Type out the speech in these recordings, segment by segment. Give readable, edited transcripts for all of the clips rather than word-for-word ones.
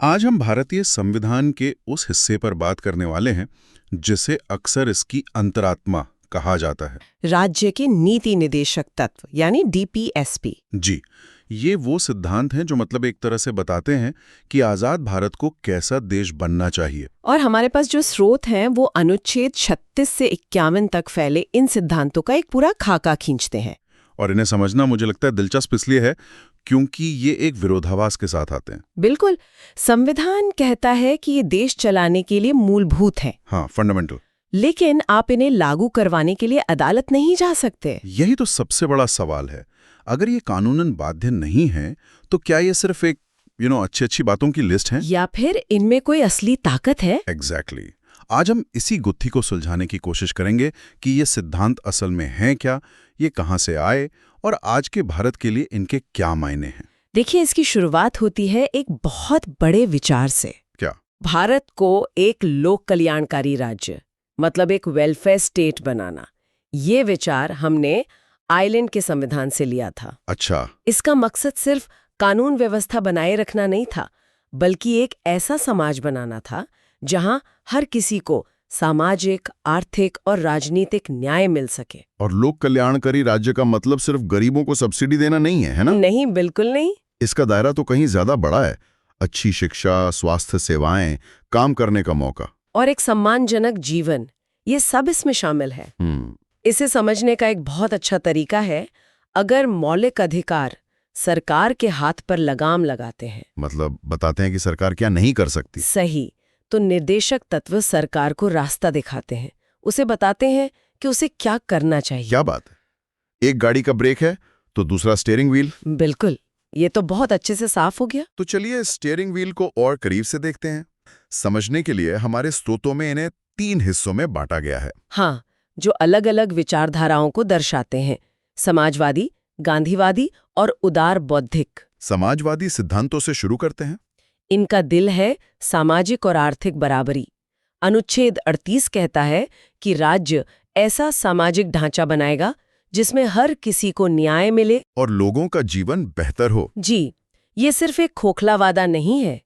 आज हम भारतीय संविधान के उस हिस्से पर बात करने वाले हैं जिसे अक्सर इसकी अंतरात्मा कहा जाता है। राज्य के नीति निदेशक तत्व यानी डीपीएसपी। जी, ये वो सिद्धांत हैं जो मतलब एक तरह से बताते हैं कि आजाद भारत को कैसा देश बनना चाहिए। और हमारे पास जो स्रोत हैं वो अनुच्छेद 36 से 51 तक फैले इन सिद्धांतों का एक पूरा खाका खींचते हैं। और इन्हें समझना मुझे लगता है दिलचस्प इसलिए है क्योंकि ये एक विरोधाभास के साथ आते हैं। बिल्कुल, संविधान कहता है कि ये देश चलाने के लिए मूलभूत है। हाँ, फंडामेंटल। लेकिन आप इन्हें लागू करवाने के लिए अदालत नहीं जा सकते। यही तो सबसे बड़ा सवाल है। अगर ये कानूनन बाध्य नहीं है तो क्या ये सिर्फ एक अच्छी अच्छी बातों की लिस्ट है, या फिर इनमें कोई असली ताकत है? एग्जैक्टली। आज हम इसी गुत्थी को सुलझाने की कोशिश करेंगे कि ये सिद्धांत असल में हैं क्या, ये कहाँ से आए और आज के भारत के लिए इनके क्या मायने हैं। देखिए, इसकी शुरुआत होती है एक बहुत बड़े विचार से। क्या? भारत को एक लोक कल्याणकारी राज्य मतलब एक वेलफेयर स्टेट बनाना, ये विचार हमने आइलैंड के संविधान से लिया था। अच्छा। इसका मकसद सिर्फ कानून व्यवस्था बनाए रखना नहीं था, बल्कि एक ऐसा समाज बनाना था जहां हर किसी को सामाजिक, आर्थिक और राजनीतिक न्याय मिल सके। और लोक कल्याणकारी राज्य का मतलब सिर्फ गरीबों को सब्सिडी देना नहीं है ना? नहीं, बिल्कुल नहीं। इसका दायरा तो कहीं ज्यादा बड़ा है। अच्छी शिक्षा, स्वास्थ्य सेवाएं, काम करने का मौका और एक सम्मानजनक जीवन, ये सब इसमें शामिल है। इसे समझने का एक बहुत अच्छा तरीका है, अगर मौलिक अधिकार सरकार के हाथ पर लगाम लगाते हैं, मतलब बताते हैं कि सरकार क्या नहीं कर सकती। सही, तो निर्देशक तत्व सरकार को रास्ता दिखाते हैं, उसे बताते हैं कि उसे क्या करना चाहिए। क्या बात है, एक गाड़ी का ब्रेक है तो दूसरा स्टीयरिंग व्हील। बिल्कुल, ये तो बहुत अच्छे से साफ हो गया। तो चलिए स्टीयरिंग व्हील को और करीब से देखते हैं। समझने के लिए हमारे स्रोतों में इन्हें 3 हिस्सों में बांटा गया है। हाँ, जो अलग अलग विचारधाराओं को दर्शाते हैं, समाजवादी, गांधीवादी और उदार बौद्धिक। समाजवादी सिद्धांतों से शुरू करते हैं। इनका दिल है सामाजिक और आर्थिक बराबरी। अनुच्छेद 38 कहता है कि राज्य ऐसा सामाजिक ढांचा बनाएगा जिसमें हर किसी को न्याय मिले और लोगों का जीवन बेहतर हो। जी, ये सिर्फ एक खोखला वादा नहीं है,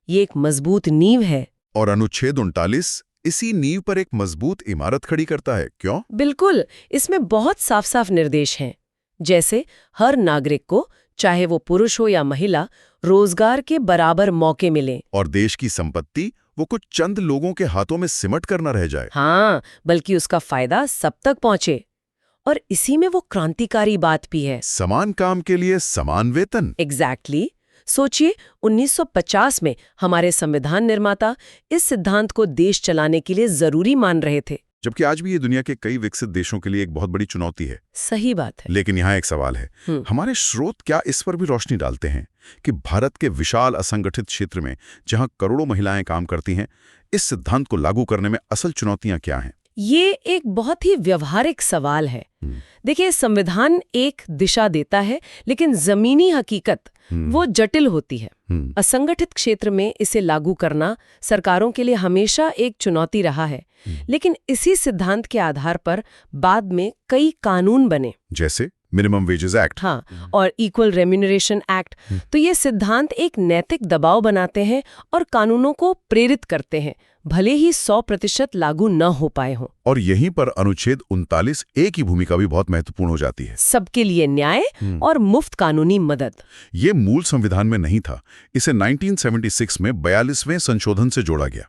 ये एक मजबूत नींव है। और अनुच्छेद 39 इसी नींव पर एक मजबूत इमारत खड़ी करता है। क्यों? बिल्कुल, इसमें बहुत साफ साफ निर्देश हैं, जैसे हर नागरिक को, चाहे वो पुरुष हो या महिला, रोजगार के बराबर मौके मिलें। और देश की संपत्ति वो कुछ चंद लोगों के हाथों में सिमट कर न रह जाए। हाँ, बल्कि उसका फायदा सब तक पहुंचे। और इसी में वो क्रांतिकारी बात भी है, समान काम के लिए समान वेतन। एग्जैक्टली। सोचिए, 1950 में हमारे संविधान निर्माता इस सिद्धांत को देश चलाने के लिए जरूरी मान रहे थे, जबकि आज भी ये दुनिया के कई विकसित देशों के लिए एक बहुत बड़ी चुनौती है। सही बात है। लेकिन यहाँ एक सवाल है, हमारे स्रोत क्या इस पर भी रोशनी डालते हैं कि भारत के विशाल असंगठित क्षेत्र में जहाँ करोड़ों महिलाएं काम करती हैं, इस सिद्धांत को लागू करने में असल चुनौतियां क्या हैं? ये एक बहुत ही व्यवहारिक सवाल है। देखिए, संविधान एक दिशा देता है, लेकिन जमीनी हकीकत वो जटिल होती है। असंगठित क्षेत्र में इसे लागू करना सरकारों के लिए हमेशा एक चुनौती रहा है। लेकिन इसी सिद्धांत के आधार पर बाद में कई कानून बने, जैसे मिनिमम वेजेस एक्ट। हाँ, और इक्वल रेम्यूनरेशन एक्ट। तो ये सिद्धांत एक नैतिक दबाव बनाते हैं और कानूनों को प्रेरित करते हैं, भले ही 100% लागू न हो पाए हों। और यहीं पर अनुच्छेद 39 ए की भूमिका भी बहुत महत्वपूर्ण हो जाती है। सबके लिए न्याय और मुफ्त कानूनी मदद। ये मूल संविधान में नहीं था, इसे 1976 में 42वें संशोधन से जोड़ा गया।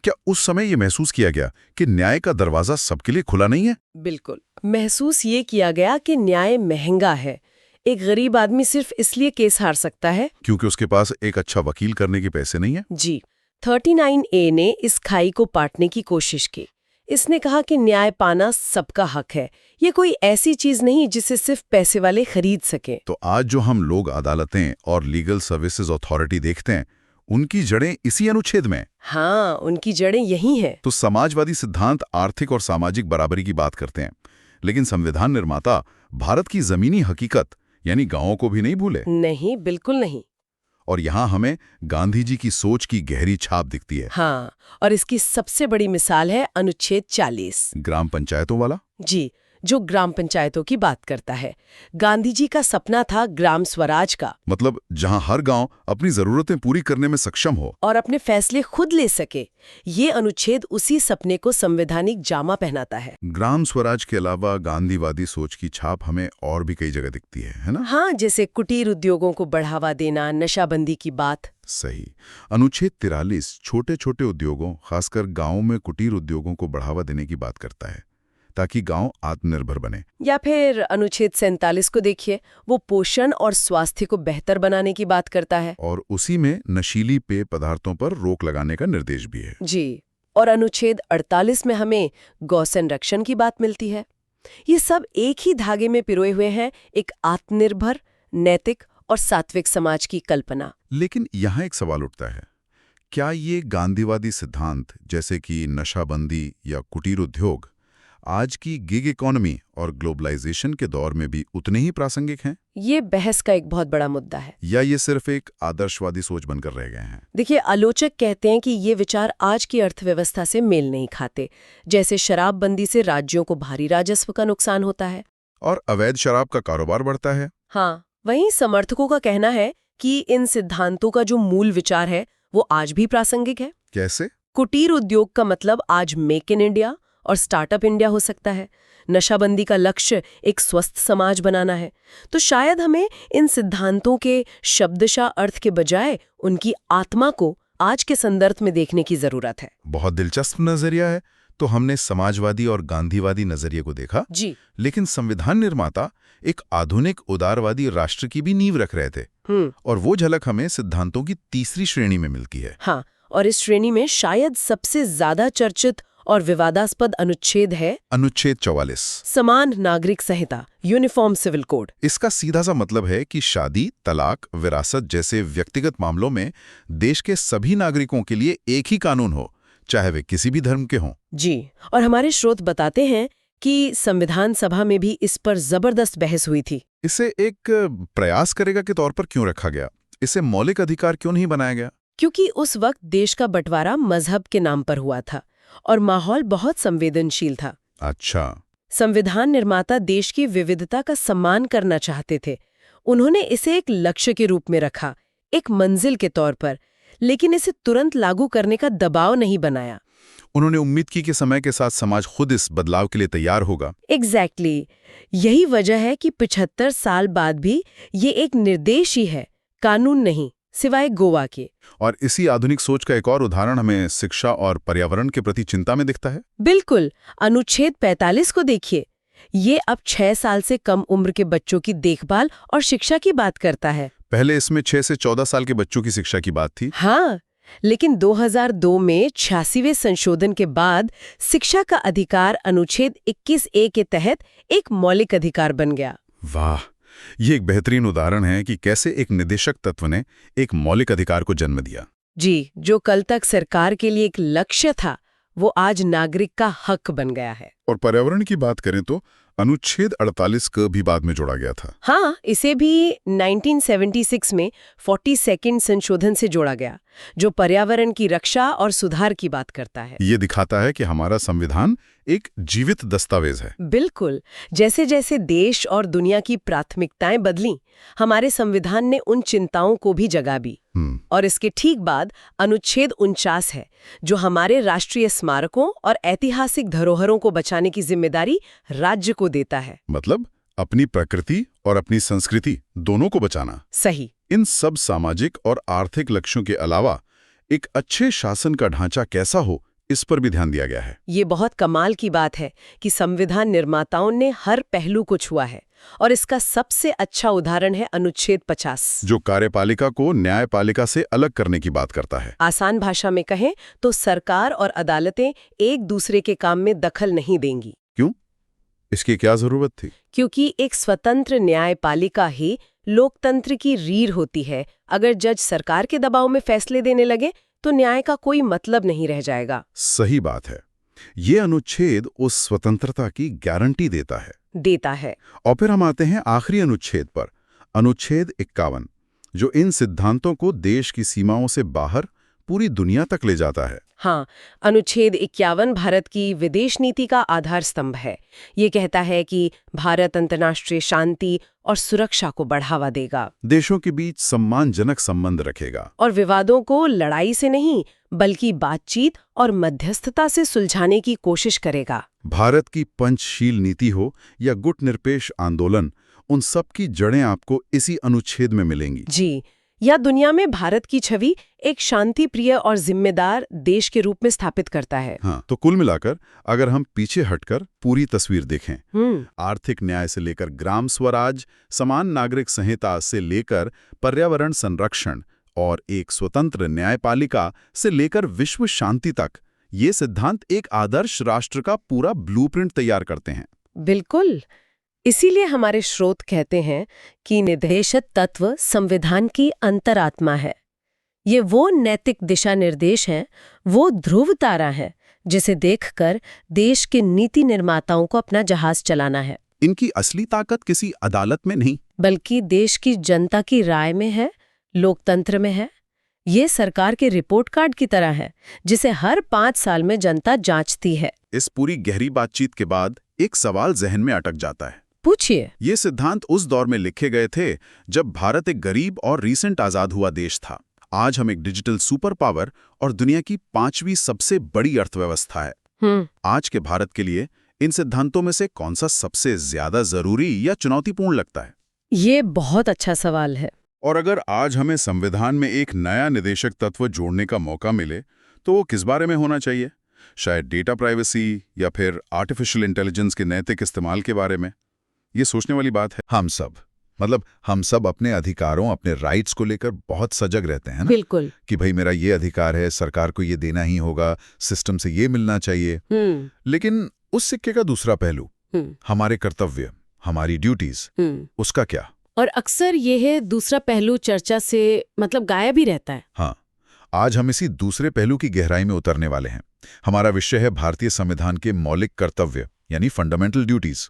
क्या उस समय ये महसूस किया गया कि न्याय का दरवाजा सबके लिए खुला नहीं है? बिल्कुल, महसूस ये किया गया कि न्याय महंगा है। एक गरीब आदमी सिर्फ इसलिए केस हार सकता है क्योंकि उसके पास एक अच्छा वकील करने के पैसे नहीं है। जी, 39A ने इस खाई को पाटने की कोशिश की। इसने कहा कि न्याय पाना सबका हक है, ये कोई ऐसी चीज नहीं जिसे सिर्फ पैसे वाले खरीद सके। तो आज जो हम लोग अदालतें और लीगल सर्विसेज अथॉरिटी देखते हैं, उनकी जड़ें इसी अनुच्छेद में। हाँ, उनकी जड़ें यही हैं। तो समाजवादी सिद्धांत आर्थिक और सामाजिक बराबरी की बात करते हैं, लेकिन संविधान निर्माता भारत की जमीनी हकीकत यानी गांवों को भी नहीं भूले। नहीं, बिल्कुल नहीं। और यहाँ हमें गांधी जी की सोच की गहरी छाप दिखती है। हाँ, और इसकी सबसे बड़ी मिसाल है अनुच्छेद 40, ग्राम पंचायतों वाला। जी, जो ग्राम पंचायतों की बात करता है। गांधी जी का सपना था ग्राम स्वराज का, मतलब जहां हर गांव अपनी जरूरतें पूरी करने में सक्षम हो और अपने फैसले खुद ले सके। ये अनुच्छेद उसी सपने को संवैधानिक जामा पहनाता है। ग्राम स्वराज के अलावा गांधीवादी सोच की छाप हमें और भी कई जगह दिखती है ना? हाँ, जैसे कुटीर उद्योगों को बढ़ावा देना, नशाबंदी की बात। सही। अनुच्छेद 43 छोटे छोटे उद्योगों, खासकर गांवों में कुटीर उद्योगों को बढ़ावा देने की बात करता है ताकि गांव आत्मनिर्भर बने। या फिर अनुच्छेद 47 को देखिए, वो पोषण और स्वास्थ्य को बेहतर बनाने की बात करता है। और उसी में नशीली पेय पदार्थों पर रोक लगाने का निर्देश भी है। जी, और अनुच्छेद 48 में हमें गौ संरक्षण की बात मिलती है। ये सब एक ही धागे में पिरोए हुए हैं, एक आत्मनिर्भर, नैतिक और सात्विक समाज की कल्पना। लेकिन यहाँ एक सवाल उठता है, क्या ये गांधीवादी सिद्धांत जैसे कि नशाबंदी या कुटीर उद्योग आज की गिग इकोनॉमी और ग्लोबलाइजेशन के दौर में भी उतने ही प्रासंगिक हैं? ये बहस का एक बहुत बड़ा मुद्दा है। या ये सिर्फ एक आदर्शवादी सोच बनकर रह गए हैं? देखिए, आलोचक कहते हैं कि ये विचार आज की अर्थव्यवस्था से मेल नहीं खाते। जैसे शराबबंदी से राज्यों को भारी राजस्व का नुकसान होता है और अवैध शराब का कारोबार बढ़ता है। हाँ, वहीं समर्थकों का कहना है कि इन सिद्धांतों का जो मूल विचार है वो आज भी प्रासंगिक है। कैसे? कुटीर उद्योग का मतलब आज मेक इन इंडिया और स्टार्टअप इंडिया हो सकता है। नशाबंदी का लक्ष्य एक स्वस्थ समाज बनाना है। तो शायद हमें इन सिद्धांतों के शब्दशः अर्थ के बजाय उनकी आत्मा को आज के संदर्भ में देखने की जरूरत है। बहुत दिलचस्प नजरिया है। तो हमने समाजवादी और गांधीवादी नजरिए को देखा जी, लेकिन संविधान निर्माता एक आधुनिक उदारवादी राष्ट्र की भी नींव रख रहे थे। और वो झलक हमें सिद्धांतों की तीसरी श्रेणी में मिलती है। हाँ, और इस श्रेणी में शायद सबसे ज्यादा चर्चित और विवादास्पद अनुच्छेद है अनुच्छेद 44, समान नागरिक संहिता, यूनिफॉर्म सिविल कोड। इसका सीधा सा मतलब है कि शादी, तलाक, विरासत जैसे व्यक्तिगत मामलों में देश के सभी नागरिकों के लिए एक ही कानून हो, चाहे वे किसी भी धर्म के हों। जी, और हमारे स्रोत बताते हैं कि संविधान सभा में भी इस पर जबरदस्त बहस हुई थी। इसे एक प्रयास करेगा के तौर पर क्यों रखा गया? इसे मौलिक अधिकार क्यों नहीं बनाया गया? क्योंकि उस वक्त देश का बंटवारा मजहब के नाम पर हुआ था और माहौल बहुत संवेदनशील था। अच्छा। संविधान निर्माता देश की विविधता का सम्मान करना चाहते थे। उन्होंने इसे एक लक्ष्य के रूप में रखा, एक मंजिल के तौर पर, लेकिन इसे तुरंत लागू करने का दबाव नहीं बनाया। उन्होंने उम्मीद की कि समय के साथ समाज खुद इस बदलाव के लिए तैयार होगा। एग्जैक्टली। यही वजह है कि 75 साल बाद भी ये एक निर्देश ही है, कानून नहीं, सिवाय गोवा के। और इसी आधुनिक सोच का एक और उदाहरण हमें शिक्षा और पर्यावरण के प्रति चिंता में दिखता है। बिल्कुल। अनुच्छेद 45 को देखिए। ये अब 6 साल से कम उम्र के बच्चों की देखभाल और शिक्षा की बात करता है। पहले इसमें 6 से 14 साल के बच्चों की शिक्षा की बात थी। हाँ, लेकिन 2002 में 86वें संशोधन के बाद शिक्षा का अधिकार अनुच्छेद 21A के तहत एक मौलिक अधिकार बन गया। वाह, ये एक बेहतरीन उदाहरण है कि कैसे एक निदेशक तत्व ने एक मौलिक अधिकार को जन्म दिया। जी, जो कल तक सरकार के लिए एक लक्ष्य था, वो आज नागरिक का हक बन गया है। और पर्यावरण की बात करें तो अनुच्छेद 48 को भी बाद में जोड़ा गया था। हाँ, इसे भी 1976 में 42nd संशोधन से जोड़ा गया, जो पर्यावरण की रक्षा और सुधार की बात करता है। ये दिखाता है कि हमारा संविधान एक जीवित दस्तावेज है। बिल्कुल। जैसे जैसे देश और दुनिया की प्राथमिकताएं बदलीं, हमारे संविधान ने उन चिंताओं को भी जगा दी। और इसके ठीक बाद अनुच्छेद 49 है, जो हमारे राष्ट्रीय स्मारकों और ऐतिहासिक धरोहरों को बचाने की जिम्मेदारी राज्य को देता है। मतलब अपनी प्रकृति और अपनी संस्कृति दोनों को बचाना। सही। इन सब सामाजिक और आर्थिक लक्ष्यों के अलावा एक अच्छे शासन का ढांचा कैसा हो, इस पर भी ध्यान दिया गया है। ये बहुत कमाल की बात है कि संविधान निर्माताओं ने हर पहलू को छुआ है, और इसका सबसे अच्छा उदाहरण है अनुच्छेद 50, जो कार्यपालिका को न्यायपालिका से अलग करने की बात करता है। आसान भाषा में कहें तो सरकार और अदालतें एक दूसरे के काम में दखल नहीं देंगी। क्यों? इसकी क्या जरूरत थी? क्योंकि एक स्वतंत्र न्यायपालिका ही लोकतंत्र की रीढ़ होती है। अगर जज सरकार के दबाव में फैसले देने लगे तो न्याय का कोई मतलब नहीं रह जाएगा। सही बात है। ये अनुच्छेद उस स्वतंत्रता की गारंटी देता है। और फिर हम आते हैं आखिरी अनुच्छेद पर, अनुच्छेद 51, जो इन सिद्धांतों को देश की सीमाओं से बाहर पूरी दुनिया तक ले जाता है। हाँ, अनुच्छेद 51 भारत की विदेश नीति का आधार स्तंभ है। ये कहता है कि भारत अंतर्राष्ट्रीय शांति और सुरक्षा को बढ़ावा देगा, देशों के बीच सम्मानजनक संबंध रखेगा और विवादों को लड़ाई से नहीं बल्कि बातचीत और मध्यस्थता से सुलझाने की कोशिश करेगा। भारत की पंचशील नीति हो या गुटनिरपेक्ष आंदोलन, उन सब की जड़ें आपको इसी अनुच्छेद में मिलेंगी। जी, या दुनिया में भारत की छवि एक शांति प्रिय और जिम्मेदार देश के रूप में स्थापित करता है। हाँ, तो कुल मिलाकर अगर हम पीछे हटकर पूरी तस्वीर देखें, आर्थिक न्याय से लेकर ग्राम स्वराज, समान नागरिक संहिता से लेकर पर्यावरण संरक्षण और एक स्वतंत्र न्यायपालिका से लेकर विश्व शांति तक, ये सिद्धांत एक आदर्श राष्ट्र का पूरा ब्लूप्रिंट तैयार करते हैं। बिल्कुल, इसीलिए हमारे स्रोत कहते हैं कि निर्देशक तत्व संविधान की अंतरात्मा है। ये वो नैतिक दिशा निर्देश हैं, वो ध्रुव तारा है जिसे देखकर देश के नीति निर्माताओं को अपना जहाज चलाना है। इनकी असली ताकत किसी अदालत में नहीं, बल्कि देश की जनता की राय में है, लोकतंत्र में है। ये सरकार के रिपोर्ट कार्ड की तरह है जिसे हर 5 साल में जनता जांचती है। इस पूरी गहरी बातचीत के बाद एक सवाल जहन में अटक जाता है। पूछिए। ये सिद्धांत उस दौर में लिखे गए थे जब भारत एक गरीब और रीसेंट आजाद हुआ देश था। आज हम एक डिजिटल सुपर पावर और दुनिया की 5वीं सबसे बड़ी अर्थव्यवस्था है। आज के भारत के लिए इन सिद्धांतों में से कौन सा सबसे ज्यादा जरूरी या चुनौतीपूर्ण लगता है? ये बहुत अच्छा सवाल है। और अगर आज हमें संविधान में एक नया निदेशक तत्व जोड़ने का मौका मिले तो वो किस बारे में होना चाहिए? शायद डेटा प्राइवेसी या फिर आर्टिफिशियल इंटेलिजेंस के नैतिक इस्तेमाल के बारे में? ये सोचने वाली बात है। हम सब अपने अधिकारों, अपने राइट्स को लेकर बहुत सजग रहते हैं ना? बिल्कुल। कि भाई मेरा ये अधिकार है, सरकार को ये देना ही होगा, सिस्टम से ये मिलना चाहिए। लेकिन उस सिक्के का दूसरा पहलू, हमारे कर्तव्य, हमारी ड्यूटीज, उसका क्या? और अक्सर ये है दूसरा पहलू चर्चा से गायब ही रहता है। हाँ, आज हम इसी दूसरे पहलू की गहराई में उतरने वाले हैं। हमारा विषय है भारतीय संविधान के मौलिक कर्तव्य यानी फंडामेंटल ड्यूटीज।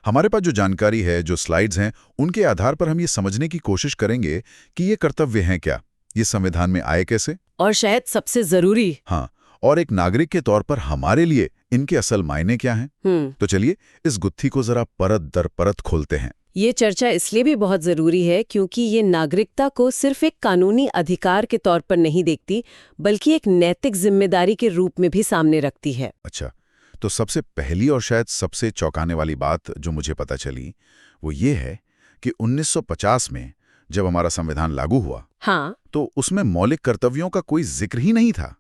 हमारे पास जो जानकारी है, जो स्लाइड्स हैं, उनके आधार पर हम ये समझने की कोशिश करेंगे कि ये कर्तव्य हैं क्या, ये संविधान में आए कैसे, और शायद सबसे जरूरी, हाँ, और एक नागरिक के तौर पर हमारे लिए इनके असल मायने क्या हैं। तो चलिए इस गुत्थी को जरा परत दर परत खोलते हैं। ये चर्चा इसलिए भी बहुत जरूरी है क्योंकि ये नागरिकता को सिर्फ एक कानूनी अधिकार के तौर पर नहीं देखती, बल्कि एक नैतिक जिम्मेदारी के रूप में भी सामने रखती है। अच्छा, तो सबसे पहली और शायद सबसे चौंकाने वाली बात जो मुझे पता चली वो ये है कि 1950 में जब हमारा संविधान लागू हुआ, हाँ, तो उसमें मौलिक कर्तव्यों का कोई जिक्र ही नहीं था।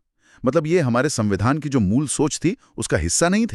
ये हमारे संविधान की जो मूल सोच थी उसका हिस्सा नहीं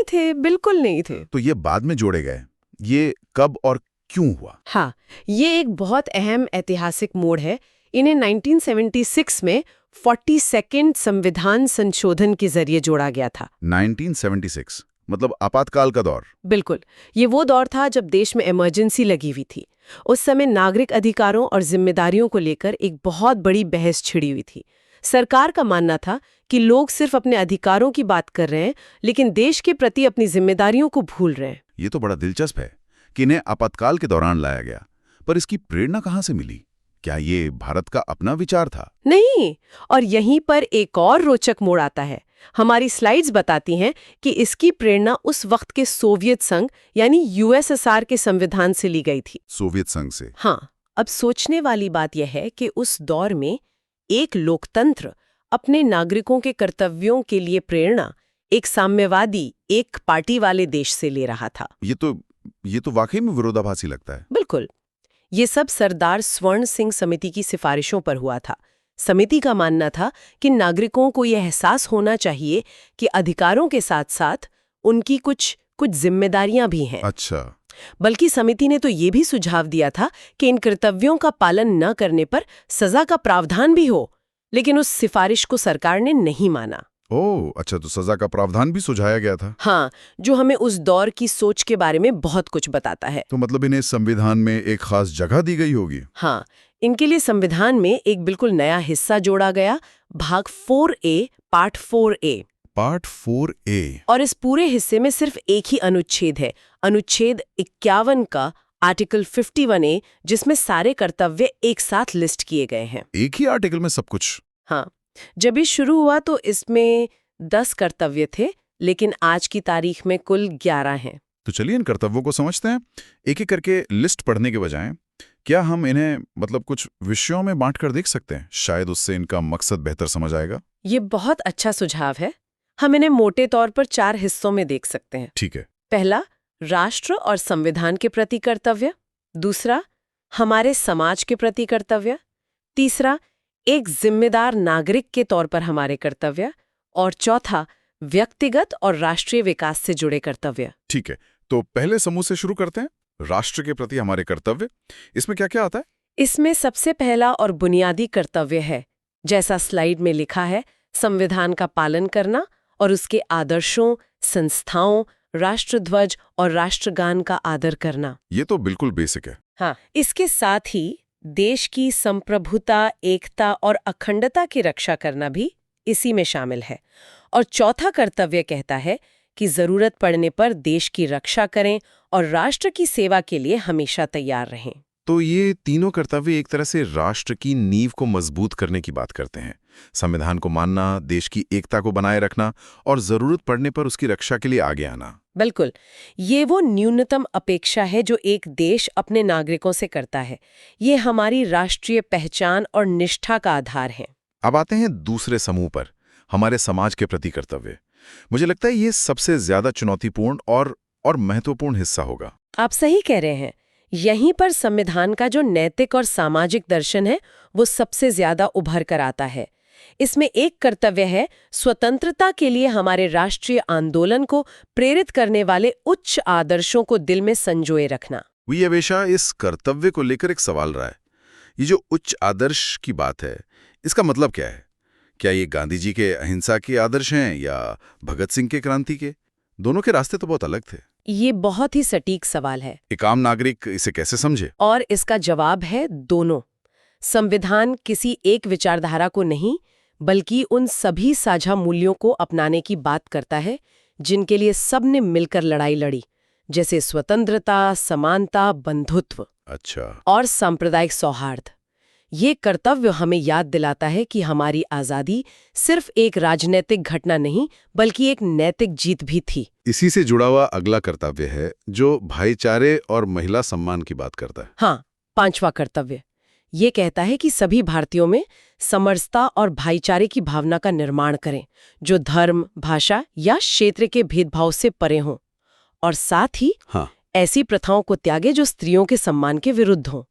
थे, बिल्कुल नहीं थे। तो ये बाद में जोड़े गए। ये कब और क्यों हुआ? हाँ, ये एक बहुत अहम ऐतिहासिक मोड़ है। इन्हें 1976 में 42nd संविधान संशोधन के जरिए जोड़ा गया था। 1976 मतलब आपातकाल का दौर। बिल्कुल, ये वो दौर था जब देश में इमरजेंसी लगी हुई थी। उस समय नागरिक अधिकारों और जिम्मेदारियों को लेकर एक बहुत बड़ी बहस छिड़ी हुई थी। सरकार का मानना था कि लोग सिर्फ अपने अधिकारों की बात कर रहे हैं, लेकिन देश के प्रति अपनी जिम्मेदारियों को भूल रहे हैं। ये तो बड़ा दिलचस्प है कि इन्हें आपातकाल के दौरान लाया गया, पर इसकी प्रेरणा कहाँ से मिली? क्या ये भारत का अपना विचार था? नहीं, और यहीं पर एक और रोचक मोड़ आता है। हमारी स्लाइड्स बताती हैं कि इसकी प्रेरणा उस वक्त के सोवियत संघ यानी यूएसएसआर के संविधान से ली गई थी। सोवियत संघ से? हाँ, अब सोचने वाली बात यह है कि उस दौर में एक लोकतंत्र अपने नागरिकों के कर्तव्यों के लिए प्रेरणा एक साम्यवादी, एक पार्टी वाले देश से ले रहा था। ये तो वाकई में विरोधाभासी लगता है। बिल्कुल। ये सब सरदार स्वर्ण सिंह समिति की सिफारिशों पर हुआ था। समिति का मानना था कि नागरिकों को यह एहसास होना चाहिए कि अधिकारों के साथ-साथ उनकी कुछ जिम्मेदारियां भी हैं। अच्छा। बल्कि समिति ने तो ये भी सुझाव दिया था कि इन कर्तव्यों का पालन न करने पर सजा का प्रावधान भी हो, लेकिन उस सिफारिश को सरकार ने नहीं माना। ओह, अच्छा, तो सजा का प्रावधान भी सुझाया गया था। हाँ, जो हमें उस दौर की सोच के बारे में बहुत कुछ बताता है। तो इन्हें संविधान में एक खास जगह दी गई होगी। हाँ, इनके लिए संविधान में एक बिल्कुल नया हिस्सा जोड़ा गया, भाग 4A, part 4A। Part 4A। और इस पूरे हिस्से में सिर्फ एक ही अनुच्छेद है, अनुच्छेद 51 का आर्टिकल 51A, जिसमें सारे कर्तव्य एक साथ लिस्ट किए गए हैं। एक ही आर्टिकल में सब कुछ? हाँ, जब ये शुरू हुआ तो इसमें 10 कर्तव्य थे, लेकिन आज की तारीख में कुल 11 हैं। तो चलिए इन कर्तव्यों को समझते हैं। एक एक करके लिस्ट पढ़ने के बजाय क्या हम इन्हें कुछ विषयों में बांटकर देख सकते हैं? शायद उससे इनका मकसद बेहतर समझ आएगा। ये बहुत अच्छा सुझाव है। हम इन्हें मोटे तौर पर 4 हिस्सों में देख सकते हैं। ठीक है। पहला, राष्ट्र और संविधान के प्रति कर्तव्य। दूसरा, हमारे समाज के प्रति कर्तव्य। तीसरा, एक जिम्मेदार नागरिक के तौर पर हमारे कर्तव्य। और चौथा, व्यक्तिगत और राष्ट्रीय विकास से जुड़े कर्तव्य। ठीक है, तो पहले समूह से शुरू करते हैं, राष्ट्र के प्रति हमारे कर्तव्य। इसमें क्या क्या आता है? इसमें सबसे पहला और बुनियादी कर्तव्य है, जैसा स्लाइड में लिखा है, संविधान का पालन करना और उसके आदर्शों, संस्थाओं, राष्ट्रध्वज और राष्ट्रगान का आदर करना। ये तो बिल्कुल बेसिक है। हाँ, इसके साथ ही देश की संप्रभुता, एकता और अखंडता की रक्षा करना भी इसी में शामिल है। और चौथा कर्तव्य कहता है कि जरूरत पड़ने पर देश की रक्षा करें और राष्ट्र की सेवा के लिए हमेशा तैयार रहें। तो ये तीनों कर्तव्य एक तरह से राष्ट्र की नींव को मजबूत करने की बात करते हैं। संविधान को मानना, देश की एकता को बनाए रखना और जरूरत पड़ने पर उसकी रक्षा के लिए आगे आना। बिल्कुल, ये वो न्यूनतम अपेक्षा है जो एक देश अपने नागरिकों से करता है। ये हमारी राष्ट्रीय पहचान और निष्ठा का आधार है। अब आते हैं दूसरे समूह पर, हमारे समाज के प्रति कर्तव्य। मुझे लगता है ये सबसे ज्यादा चुनौतीपूर्ण और महत्वपूर्ण हिस्सा होगा। आप सही कह रहे हैं। यहीं पर संविधान का जो नैतिक और सामाजिक दर्शन है वो सबसे ज्यादा उभर कर आता है। इसमें एक कर्तव्य है स्वतंत्रता के लिए हमारे राष्ट्रीय आंदोलन को प्रेरित करने वाले उच्च आदर्शों को दिल में संजोए रखना। ये हमेशा इस कर्तव्य को लेकर एक सवाल रहा है। ये जो उच्च आदर्श की बात है, इसका मतलब क्या है? क्या ये गांधी जी के अहिंसा के आदर्श हैं या भगत सिंह के क्रांति के? दोनों के रास्ते तो बहुत अलग थे। ये बहुत ही सटीक सवाल है। एक आम नागरिक इसे कैसे समझे? और इसका जवाब है दोनों। संविधान किसी एक विचारधारा को नहीं, बल्कि उन सभी साझा मूल्यों को अपनाने की बात करता है जिनके लिए सबने मिलकर लड़ाई लड़ी, जैसे स्वतंत्रता, समानता, बंधुत्व अच्छा। और सांप्रदायिक सौहार्द। ये कर्तव्य हमें याद दिलाता है कि हमारी आज़ादी सिर्फ एक राजनीतिक घटना नहीं, बल्कि एक नैतिक जीत भी थी। इसी से जुड़ा हुआ अगला कर्तव्य है जो भाईचारे और महिला सम्मान की बात करता है। हाँ, 5वां कर्तव्य ये कहता है कि सभी भारतीयों में समरसता और भाईचारे की भावना का निर्माण करें, जो धर्म, भाषा या क्षेत्र के भेदभाव से परे हों, और साथ ही ऐसी प्रथाओं को त्यागे जो स्त्रियों के सम्मान के विरुद्ध हों।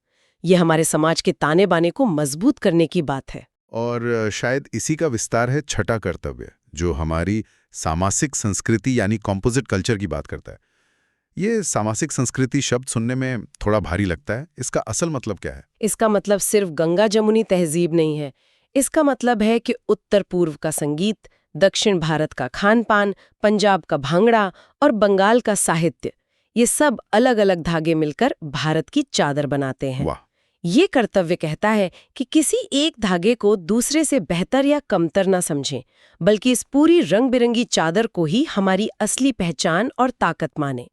ये हमारे समाज के ताने बाने को मजबूत करने की बात है। और शायद इसी का विस्तार है छठा कर्तव्य, जो हमारी सामासिक संस्कृति यानी कॉम्पोजिट कल्चर की बात करता है। ये सामासिक संस्कृति शब्द सुनने में थोड़ा भारी लगता है। इसका असल मतलब क्या है? इसका मतलब सिर्फ गंगा जमुनी तहजीब नहीं है। इसका मतलब है कि उत्तर पूर्व का संगीत, दक्षिण भारत का खान पान, पंजाब का भांगड़ा और बंगाल का साहित्य, ये सब अलग अलग धागे मिलकर भारत की चादर बनाते हैं। वाह। ये कर्तव्य कहता है कि किसी एक धागे को दूसरे से बेहतर या कमतर ना समझें, बल्कि इस पूरी रंग बिरंगी चादर को ही हमारी असली पहचान और ताकत माने।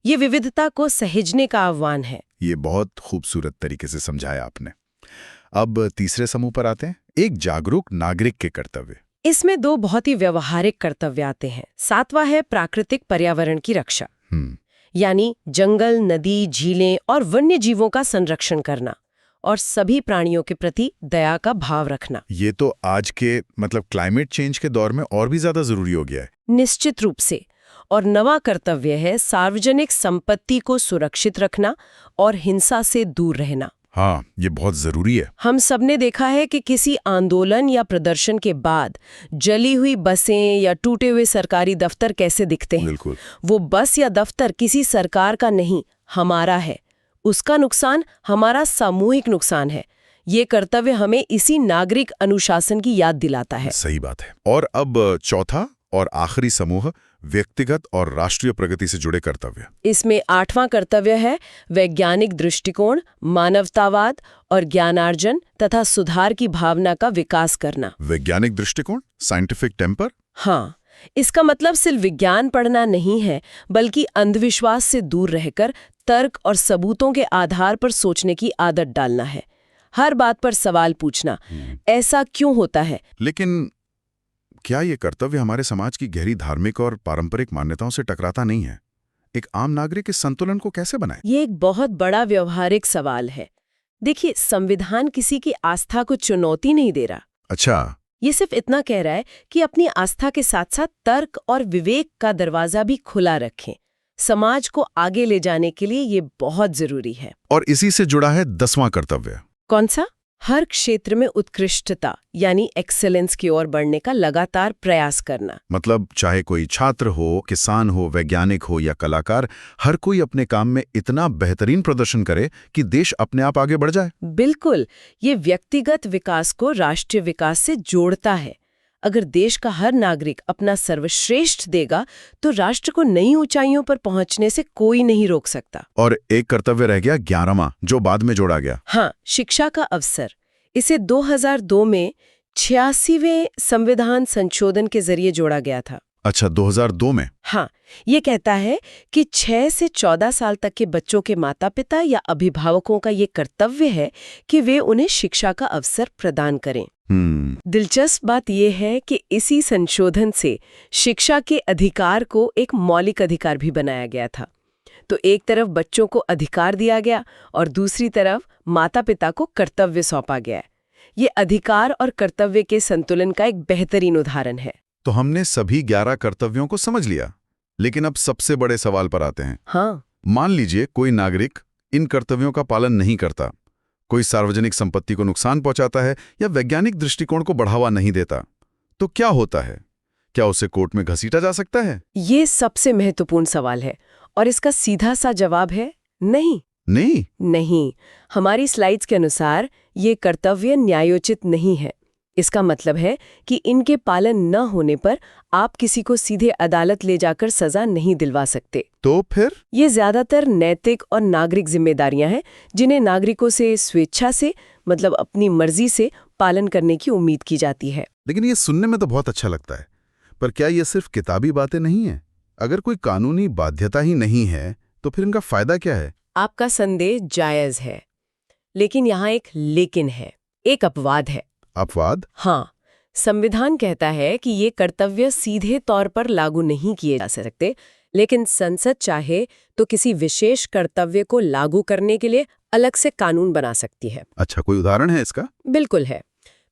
ये विविधता को सहेजने का आह्वान है। ये बहुत खूबसूरत तरीके से समझाया आपने। अब तीसरे समूह पर आते हैं, एक जागरूक नागरिक के कर्तव्य। इसमें 2 बहुत ही व्यवहारिक कर्तव्य आते हैं। 7वां है प्राकृतिक पर्यावरण की रक्षा, यानी जंगल, नदी, झीलें और वन्य जीवों का संरक्षण करना और सभी प्राणियों के प्रति दया का भाव रखना। ये तो आज के क्लाइमेट चेंज के दौर में और भी ज्यादा जरूरी हो गया है। निश्चित रूप से। और 9वां कर्तव्य है सार्वजनिक संपत्ति को सुरक्षित रखना और हिंसा से दूर रहना। हाँ, ये बहुत जरूरी है। हम सबने देखा है कि किसी आंदोलन या प्रदर्शन के बाद जली हुई बसें या टूटे हुए सरकारी दफ्तर कैसे दिखते हैं। बिल्कुल। वो बस या दफ्तर किसी सरकार का नहीं, हमारा है। उसका नुकसान हमारा सामूहिक नुकसान है। ये कर्तव्य हमें इसी नागरिक अनुशासन की याद दिलाता है। सही बात है। और अब चौथा और आखिरी समूह, व्यक्तिगत और राष्ट्रीय प्रगति से जुड़े कर्तव्य। इसमें 8वां कर्तव्य है वैज्ञानिक दृष्टिकोण, मानवतावाद और ज्ञानार्जन तथा सुधार की भावना का विकास करना। वैज्ञानिक दृष्टिकोण, साइंटिफिक टेम्पर? हाँ, इसका मतलब सिर्फ विज्ञान पढ़ना नहीं है, बल्कि अंधविश्वास से दूर रहकर तर्क और सबूतों के आधार पर सोचने की आदत डालना है। हर बात पर सवाल पूछना। ऐसा क्यों होता है? लेकिन क्या ये कर्तव्य हमारे समाज की गहरी धार्मिक और पारंपरिक मान्यताओं से टकराता नहीं है? एक आम नागरिक इस संतुलन को कैसे बनाए? ये एक बहुत बड़ा व्यवहारिक सवाल है। देखिए, संविधान किसी की आस्था को चुनौती नहीं दे रहा। अच्छा, ये सिर्फ इतना कह रहा है कि अपनी आस्था के साथ साथ तर्क और विवेक का दरवाजा भी खुला रखें। समाज को आगे ले जाने के लिए ये बहुत जरूरी है। और इसी से जुड़ा है 10वां कर्तव्य। कौन सा? हर क्षेत्र में उत्कृष्टता यानी एक्सेलेंस की ओर बढ़ने का लगातार प्रयास करना। मतलब चाहे कोई छात्र हो, किसान हो, वैज्ञानिक हो या कलाकार, हर कोई अपने काम में इतना बेहतरीन प्रदर्शन करे कि देश अपने आप आगे बढ़ जाए। बिल्कुल, ये व्यक्तिगत विकास को राष्ट्रीय विकास से जोड़ता है। अगर देश का हर नागरिक अपना सर्वश्रेष्ठ देगा तो राष्ट्र को नई ऊंचाइयों पर पहुंचने से कोई नहीं रोक सकता। और एक कर्तव्य रह गया 11वां, जो बाद में जोड़ा गया। हाँ, शिक्षा का अवसर। इसे 2002 में 86वें संविधान संशोधन के जरिए जोड़ा गया था। अच्छा, 2002 में? हाँ, ये कहता है कि 6 से 14 साल तक के बच्चों के माता पिता या अभिभावकों का ये कर्तव्य है कि वे उन्हें शिक्षा का अवसर प्रदान करें। दिलचस्प बात यह है कि इसी संशोधन से शिक्षा के अधिकार को एक मौलिक अधिकार भी बनाया गया था। तो एक तरफ बच्चों को अधिकार दिया गया और दूसरी तरफ माता पिता को कर्तव्य सौंपा गया। ये अधिकार और कर्तव्य के संतुलन का एक बेहतरीन उदाहरण है। तो हमने सभी 11 कर्तव्यों को समझ लिया, लेकिन अब सबसे बड़े सवाल पर आते हैं। हाँ, मान लीजिए कोई नागरिक इन कर्तव्यों का पालन नहीं करता, कोई सार्वजनिक संपत्ति को नुकसान पहुंचाता है या वैज्ञानिक दृष्टिकोण को बढ़ावा नहीं देता, तो क्या होता है? क्या उसे कोर्ट में घसीटा जा सकता है? ये सबसे महत्वपूर्ण सवाल है और इसका सीधा सा जवाब है नहीं। नहीं, हमारी स्लाइड्स के अनुसार ये कर्तव्य न्यायोचित नहीं है। इसका मतलब है कि इनके पालन न होने पर आप किसी को सीधे अदालत ले जाकर सजा नहीं दिलवा सकते। तो फिर ये ज्यादातर नैतिक और नागरिक जिम्मेदारियां हैं जिन्हें नागरिकों से स्वेच्छा से, मतलब अपनी मर्जी से पालन करने की उम्मीद की जाती है। लेकिन ये सुनने में तो बहुत अच्छा लगता है, पर क्या ये सिर्फ किताबी बातें नहीं है? अगर कोई कानूनी बाध्यता ही नहीं है तो फिर इनका फायदा क्या है? आपका संदेह जायज है, लेकिन यहाँ एक लेकिन है, एक अपवाद है। अपवाद? हाँ, संविधान कहता है कि ये कर्तव्य सीधे तौर पर लागू नहीं किए जा सकते, लेकिन संसद चाहे तो किसी विशेष कर्तव्य को लागू करने के लिए अलग से कानून बना सकती है। अच्छा, कोई उदाहरण है इसका? बिल्कुल है।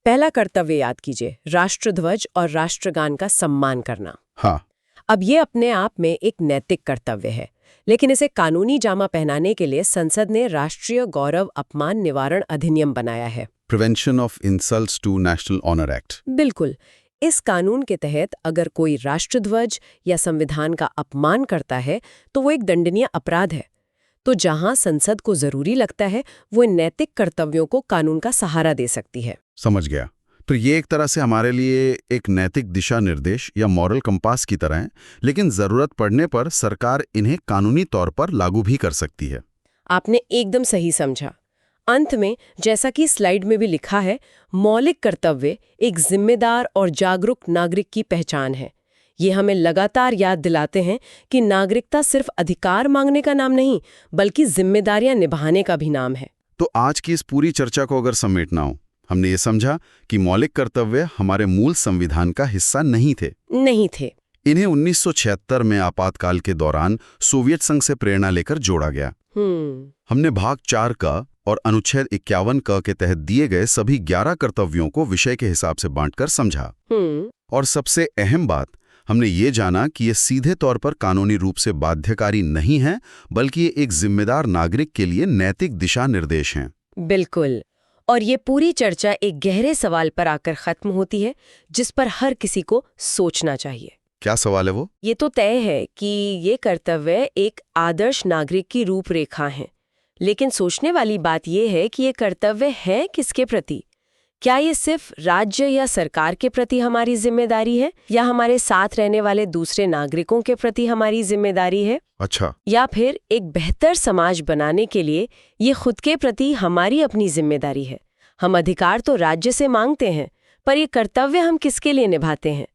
पहला कर्तव्य याद कीजिए, राष्ट्रध्वज और राष्ट्रगान का सम्मान करना। हाँ। अब ये अपने आप में एक नैतिक कर्तव्य है, लेकिन इसे कानूनी जामा पहनाने के लिए संसद ने राष्ट्रीय गौरव अपमान निवारण अधिनियम बनाया है। Prevention of insults to national honour act. बिल्कुल। इस कानून के तहत अगर कोई राष्ट्रध्वज या संविधान का अपमान करता है तो वो एक दंडनीय अपराध है। तो जहां संसद को जरूरी लगता है वो इन नैतिक कर्तव्यों को कानून का सहारा दे सकती है। समझ गया। तो ये एक तरह से हमारे लिए एक नैतिक दिशा निर्देश या मॉरल कंपास की तरह है, लेकिन जरूरत पड़ने पर सरकार इन्हें कानूनी तौर पर लागू भी कर सकती है। आपने एकदम सही समझा। अंत में, जैसा कि स्लाइड में भी लिखा है, मौलिक कर्तव्य एक जिम्मेदार और जागरूक नागरिक की पहचान है। ये हमें लगातार याद दिलाते हैं कि नागरिकता सिर्फ अधिकार मांगने का नाम नहीं, बल्कि जिम्मेदारियां निभाने का भी नाम है। तो आज की इस पूरी चर्चा को अगर समेटना हो, हमने ये समझा कि मौलिक कर्तव्य हमारे मूल संविधान का हिस्सा नहीं थे। इन्हें 1976 में आपातकाल के दौरान सोवियत संघ से प्रेरणा लेकर जोड़ा गया। हमने भाग 4 का और अनुच्छेद 51 क के तहत दिए गए सभी 11 कर्तव्यों को विषय के हिसाब से बांटकर समझा। और सबसे अहम बात, हमने ये जाना कि ये सीधे तौर पर कानूनी रूप से बाध्यकारी नहीं है, बल्कि ये एक जिम्मेदार नागरिक के लिए नैतिक दिशा निर्देश हैं। बिल्कुल। और ये पूरी चर्चा एक गहरे सवाल पर आकर खत्म होती है, जिस पर हर किसी को सोचना चाहिए। क्या सवाल है वो? ये तो तय है कि ये कर्तव्य एक आदर्श नागरिक की रूपरेखा है, लेकिन सोचने वाली बात यह है कि ये कर्तव्य है किसके प्रति? क्या ये सिर्फ राज्य या सरकार के प्रति हमारी जिम्मेदारी है, या हमारे साथ रहने वाले दूसरे नागरिकों के प्रति हमारी जिम्मेदारी है? अच्छा। या फिर एक बेहतर समाज बनाने के लिए ये खुद के प्रति हमारी अपनी जिम्मेदारी है? हम अधिकार तो राज्य से मांगते हैं, पर ये कर्तव्य हम किसके लिए निभाते हैं?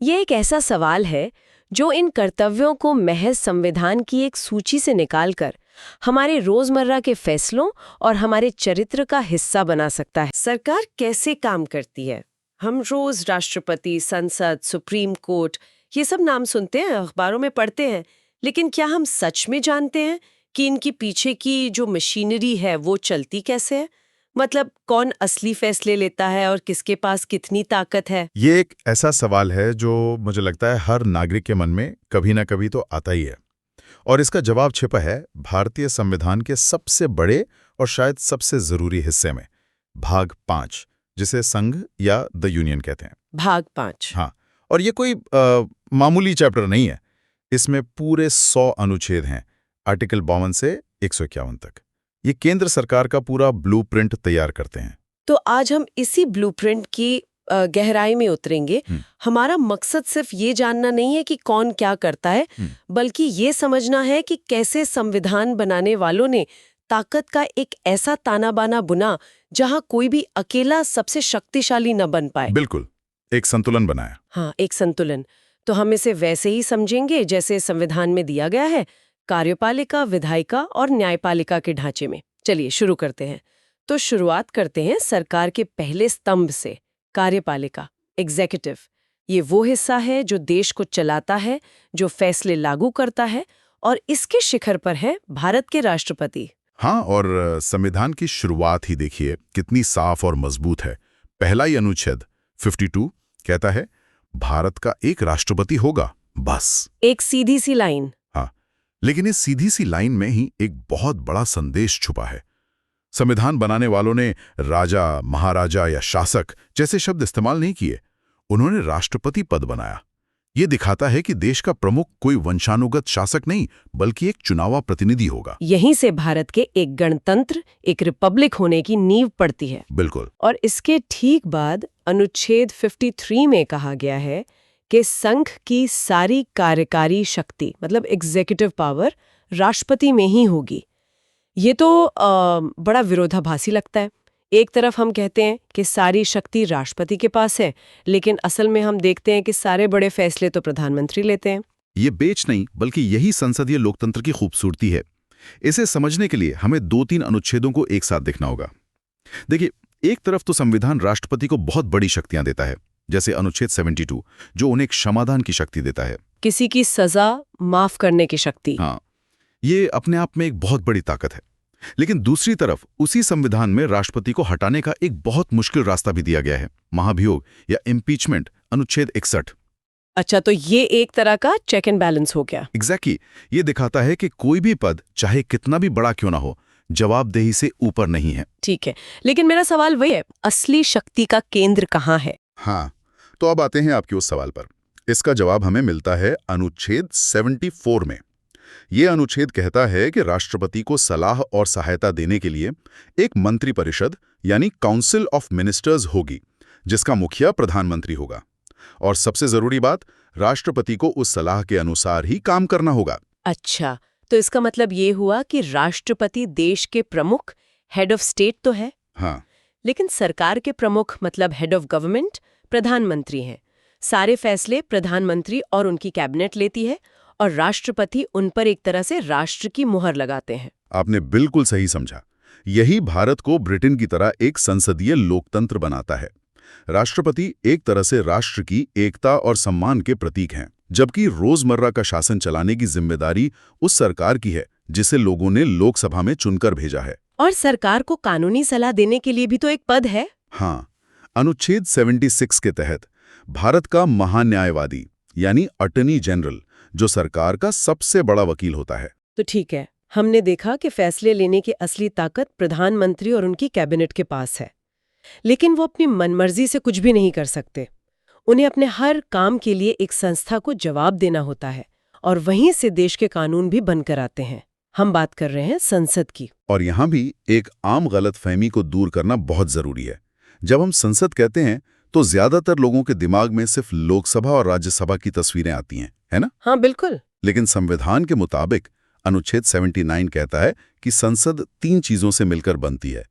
ये एक ऐसा सवाल है जो इन कर्तव्यों को महज संविधान की एक सूची से निकालकर हमारे रोजमर्रा के फैसलों और हमारे चरित्र का हिस्सा बना सकता है। सरकार कैसे काम करती है? हम रोज राष्ट्रपति, संसद, सुप्रीम कोर्ट ये सब नाम सुनते हैं, अखबारों में पढ़ते हैं, लेकिन क्या हम सच में जानते हैं कि इनकी पीछे की जो मशीनरी है वो चलती कैसे है? मतलब कौन असली फैसले लेता है और किसके पास कितनी ताकत है? ये एक ऐसा सवाल है जो मुझे लगता है हर नागरिक के मन में कभी ना कभी तो आता ही है, और इसका जवाब छिपा है भारतीय संविधान के सबसे बड़े और शायद सबसे जरूरी हिस्से में, भाग 5, जिसे संघ या द यूनियन कहते हैं। भाग 5। हाँ, और ये कोई मामूली चैप्टर नहीं है। इसमें पूरे 100 अनुच्छेद हैं, आर्टिकल 52 से 151 तक। ये केंद्र सरकार का पूरा ब्लूप्रिंट तैयार करते हैं। तो आज हम इसी ब्लूप्रिंट की गहराई में उतरेंगे। हमारा मकसद सिर्फ ये जानना नहीं है कि कौन क्या करता है, बल्कि ये समझना है कि कैसे संविधान बनाने वालों ने ताकत का एक ऐसा ताना बाना बुना जहां कोई भी अकेला सबसे शक्तिशाली न बन पाए। बिल्कुल, एक संतुलन बनाया। हाँ, एक संतुलन। तो हम इसे वैसे ही समझेंगे जैसे संविधान में दिया गया है, कार्यपालिका, विधायिका और न्यायपालिका के ढांचे में। चलिए शुरू करते हैं। तो शुरुआत करते हैं सरकार के पहले स्तंभ से, कार्यपालिका, एग्जीक्यूटिव। ये वो हिस्सा है जो देश को चलाता है, जो फैसले लागू करता है, और इसके शिखर पर है भारत के राष्ट्रपति। हाँ, और संविधान की शुरुआत ही देखिए कितनी साफ और मजबूत है। पहला ही अनुच्छेद 52 कहता है भारत का एक राष्ट्रपति होगा, बस। एक सीधी सी लाइन। हाँ, लेकिन इस सीधी सी लाइन में ही एक बहुत बड़ा संदेश छुपा है। संविधान बनाने वालों ने राजा, महाराजा या शासक जैसे शब्द इस्तेमाल नहीं किए, उन्होंने राष्ट्रपति पद बनाया। ये दिखाता है कि देश का प्रमुख कोई वंशानुगत शासक नहीं, बल्कि एक चुनावा प्रतिनिधि होगा। यहीं से भारत के एक गणतंत्र, एक रिपब्लिक होने की नींव पड़ती है। बिल्कुल। और इसके ठीक बाद अनुच्छेद 53 में कहा गया है कि संघ की सारी कार्यकारी शक्ति, मतलब एग्जीक्यूटिव पावर, राष्ट्रपति में ही होगी। ये तो बड़ा विरोधाभासी लगता है। एक तरफ हम कहते हैं कि सारी शक्ति राष्ट्रपति के पास है, लेकिन असल में हम देखते हैं कि सारे बड़े फैसले तो प्रधानमंत्री लेते हैं। ये बेच नहीं, बल्कि यही संसदीय लोकतंत्र की खूबसूरती है। इसे समझने के लिए हमें 2-3 अनुच्छेदों को एक साथ देखना होगा। देखिए, एक तरफ तो संविधान राष्ट्रपति को बहुत बड़ी शक्तियां देता है, जैसे अनुच्छेद 72, जो उन्हें क्षमादान की शक्ति देता है, किसी की सजा माफ करने की शक्ति। हाँ, ये अपने आप में एक बहुत बड़ी ताकत है। लेकिन दूसरी तरफ उसी संविधान में राष्ट्रपति को हटाने का एक बहुत मुश्किल रास्ता भी दिया गया है, महाभियोग या इम्पीचमेंट, अनुच्छेद 61। अच्छा, तो ये एक तरह का चेक एंड बैलेंस हो गया। एग्जैक्टली, ये दिखाता है कि कोई भी पद, चाहे कितना भी बड़ा क्यों ना हो, जवाबदेही से ऊपर नहीं है। ठीक है, लेकिन मेरा सवाल वही है, असली शक्ति का केंद्र कहाँ है? हाँ, तो अब आते हैं आपके उस सवाल पर। इसका जवाब हमें मिलता है अनुच्छेद 74 में। ये अनुच्छेद कहता है कि राष्ट्रपति को सलाह और सहायता देने के लिए एक मंत्रिपरिषद यानी काउंसिल ऑफ मिनिस्टर्स होगी, जिसका मुखिया प्रधानमंत्री होगा। और सबसे जरूरी बात, राष्ट्रपति को उस सलाह के अनुसार ही काम करना होगा। अच्छा, तो इसका मतलब ये हुआ कि राष्ट्रपति देश के प्रमुख, हेड ऑफ स्टेट तो है। हाँ, लेकिन सरकार के प्रमुख, मतलब हेड ऑफ गवर्नमेंट, प्रधानमंत्री हैं। सारे फैसले प्रधानमंत्री और उनकी कैबिनेट लेती है, और राष्ट्रपति उन पर एक तरह से राष्ट्र की मुहर लगाते हैं। आपने बिल्कुल सही समझा। यही भारत को ब्रिटेन की तरह एक संसदीय लोकतंत्र बनाता है। राष्ट्रपति एक तरह से राष्ट्र की एकता और सम्मान के प्रतीक हैं, जबकि रोजमर्रा का शासन चलाने की जिम्मेदारी उस सरकार की है जिसे लोगों ने लोकसभा में चुनकर भेजा है। और सरकार को कानूनी सलाह देने के लिए भी तो एक पद है। हाँ, अनुच्छेद 76 के तहत भारत का महान्यायवादी यानी अटॉर्नी जनरल, जो सरकार का सबसे बड़ा वकील होता है। तो ठीक है, हमने देखा कि फैसले लेने की असली ताकत प्रधानमंत्री और उनकी कैबिनेट के पास है, लेकिन वो अपनी मनमर्जी से कुछ भी नहीं कर सकते। उन्हें अपने हर काम के लिए एक संस्था को जवाब देना होता है, और वहीं से देश के कानून भी बनकर आते हैं। हम बात कर रहे हैं संसद की। और यहाँ भी एक आम गलतफहमी को दूर करना बहुत जरूरी है। जब हम संसद कहते हैं तो ज्यादातर लोगों के दिमाग में सिर्फ लोकसभा और राज्यसभा की तस्वीरें आती हैं, है ना? हाँ, बिल्कुल। लेकिन संविधान के मुताबिक अनुच्छेद 79 कहता है कि संसद 3 चीजों से मिलकर बनती है: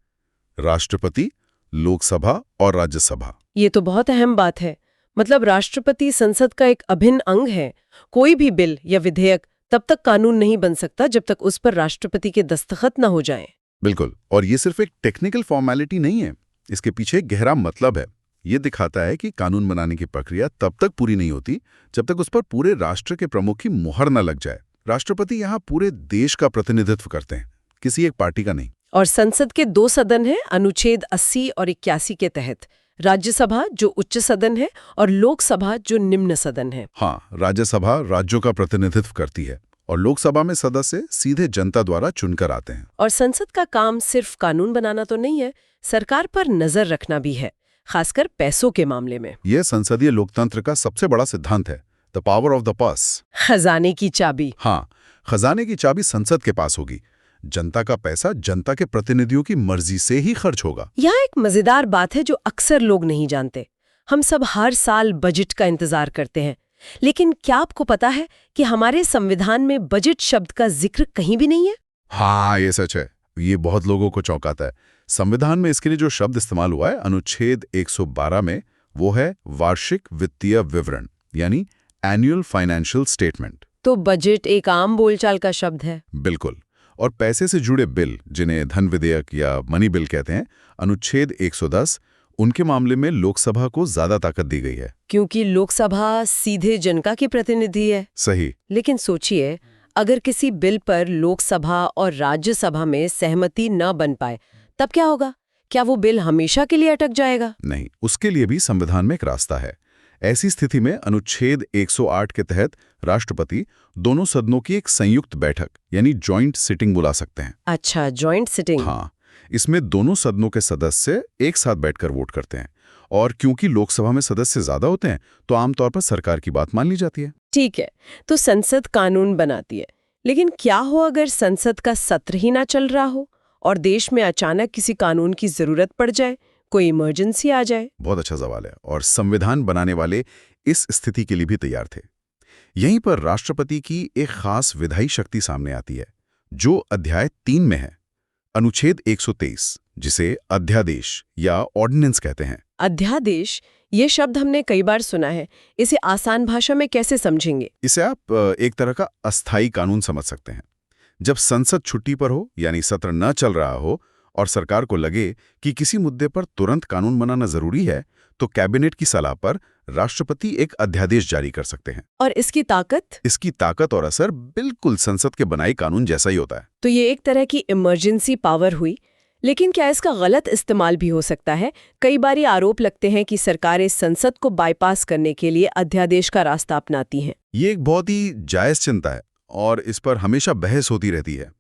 राष्ट्रपति, लोकसभा और राज्यसभा। ये तो बहुत अहम बात है। मतलब राष्ट्रपति संसद का एक अभिन्न अंग है। कोई भी बिल या विधेयक तब तक कानून नहीं बन सकता जब तक उस पर राष्ट्रपति के दस्तखत न हो जाएं। बिल्कुल, और ये सिर्फ एक टेक्निकल फॉर्मेलिटी नहीं है, इसके पीछे एक गहरा मतलब है। ये दिखाता है कि कानून बनाने की प्रक्रिया तब तक पूरी नहीं होती जब तक उस पर पूरे राष्ट्र के प्रमुख की मुहर न लग जाए। राष्ट्रपति यहाँ पूरे देश का प्रतिनिधित्व करते हैं, किसी एक पार्टी का नहीं। और संसद के 2 सदन हैं अनुच्छेद 80 और 81 के तहत, राज्यसभा जो उच्च सदन है और लोकसभा जो निम्न सदन है। हाँ, राज्यसभा राज्यों का प्रतिनिधित्व करती है और लोकसभा में सदस्य सीधे जनता द्वारा चुनकर आते हैं। और संसद का काम सिर्फ कानून बनाना तो नहीं है, सरकार पर नजर रखना भी है, खासकर पैसों के मामले में। यह संसदीय लोकतंत्र का सबसे बड़ा सिद्धांत है, the power of the purse. खजाने की चाबी। हाँ, खजाने की चाबी संसद के पास होगी। जनता का पैसा जनता के प्रतिनिधियों की मर्जी से ही खर्च होगा। यहाँ एक मजेदार बात है जो अक्सर लोग नहीं जानते। हम सब हर साल बजट का इंतजार करते हैं, लेकिन क्या आपको पता है कि हमारे संविधान में बजट शब्द का जिक्र कहीं भी नहीं है? हाँ, ये सच है। ये बहुत लोगों को चौंकाता है। संविधान में इसके लिए जो शब्द इस्तेमाल हुआ है अनुच्छेद 112 में, वो है वार्षिक वित्तीय विवरण, यानी एनुअल फाइनेंशियल स्टेटमेंट। तो बजट एक आम बोलचाल का शब्द है। बिल्कुल। और पैसे से जुड़े बिल, जिन्हें धन विधेयक या मनी बिल कहते हैं, अनुच्छेद 110, उनके मामले में लोकसभा को ज्यादा ताकत दी गई है, क्योंकि लोकसभा सीधे जनता की प्रतिनिधि है। सही। लेकिन सोचिए, अगर किसी बिल पर लोकसभा और राज्यसभा में सहमति न बन पाए, तब क्या होगा? क्या वो बिल हमेशा के लिए अटक जाएगा? नहीं, उसके लिए भी संविधान में एक रास्ता है। ऐसी स्थिति में अनुच्छेद 108 के तहत राष्ट्रपति दोनों सदनों की एक संयुक्त बैठक यानी जॉइंट सिटिंग बुला सकते हैं। अच्छा, जॉइंट सिटिंग। हाँ, इसमें दोनों सदनों के सदस्य एक साथ बैठकर वोट करते हैं, और क्योंकि लोकसभा में सदस्य ज्यादा होते हैं तो आमतौर पर सरकार की बात मान ली जाती है। ठीक है, तो संसद कानून बनाती है, लेकिन क्या हो अगर संसद का सत्र ही ना चल रहा हो और देश में अचानक किसी कानून की जरूरत पड़ जाए, कोई इमरजेंसी आ जाए? बहुत अच्छा सवाल है, और संविधान बनाने वाले इस स्थिति के लिए भी तैयार थे। यहीं पर राष्ट्रपति की एक खास विधायी शक्ति सामने आती है, जो अध्याय 3 में है, अनुच्छेद 123, जिसे अध्यादेश या ऑर्डिनेंस कहते हैं। अध्यादेश, ये शब्द हमने कई बार सुना है, इसे आसान भाषा में कैसे समझेंगे? इसे आप एक तरह का अस्थायी कानून समझ सकते हैं। जब संसद छुट्टी पर हो, यानी सत्र न चल रहा हो, और सरकार को लगे कि किसी मुद्दे पर तुरंत कानून बनाना जरूरी है, तो कैबिनेट की सलाह पर राष्ट्रपति एक अध्यादेश जारी कर सकते हैं। और इसकी ताकत? इसकी ताकत और असर बिल्कुल संसद के बनाए कानून जैसा ही होता है। तो ये एक तरह की इमरजेंसी पावर हुई, लेकिन क्या इसका गलत इस्तेमाल भी हो सकता है? कई बारी आरोप लगते हैं कि सरकारें संसद को बाईपास करने के लिए अध्यादेश का रास्ता अपनाती हैं। ये एक बहुत ही जायज चिंता है और इस पर हमेशा बहस होती रहती है।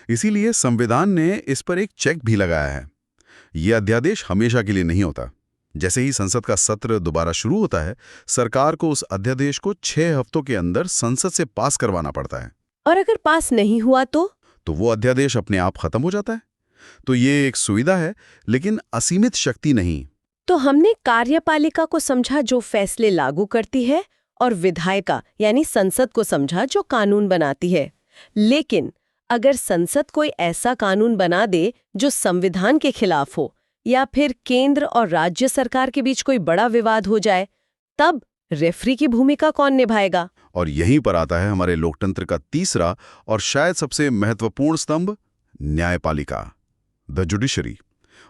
इसीलिए संविधान ने इस पर एक चेक भी लगाया है। ये अध्यादेश हमेशा के लिए नहीं होता। जैसे ही संसद का सत्र दोबारा शुरू होता है, सरकार को उस अध्यादेश को 6 हफ्तों के अंदर संसद से पास करवाना पड़ता है। और अगर पास नहीं हुआ तो वो अध्यादेश अपने आप खत्म हो जाता है। तो ये एक सुविधा है, लेकिन असीमित शक्ति नहीं। तो हमने कार्यपालिका को समझा जो फैसले लागू करती है, और विधायिका यानी संसद को समझा जो कानून बनाती है। लेकिन अगर संसद कोई ऐसा कानून बना दे जो संविधान के खिलाफ हो, या फिर केंद्र और राज्य सरकार के बीच कोई बड़ा विवाद हो जाए, तब रेफरी की भूमिका कौन निभाएगा? और यहीं पर आता है हमारे लोकतंत्र का तीसरा और शायद सबसे महत्वपूर्ण स्तंभ, न्यायपालिका, द जुडिशरी।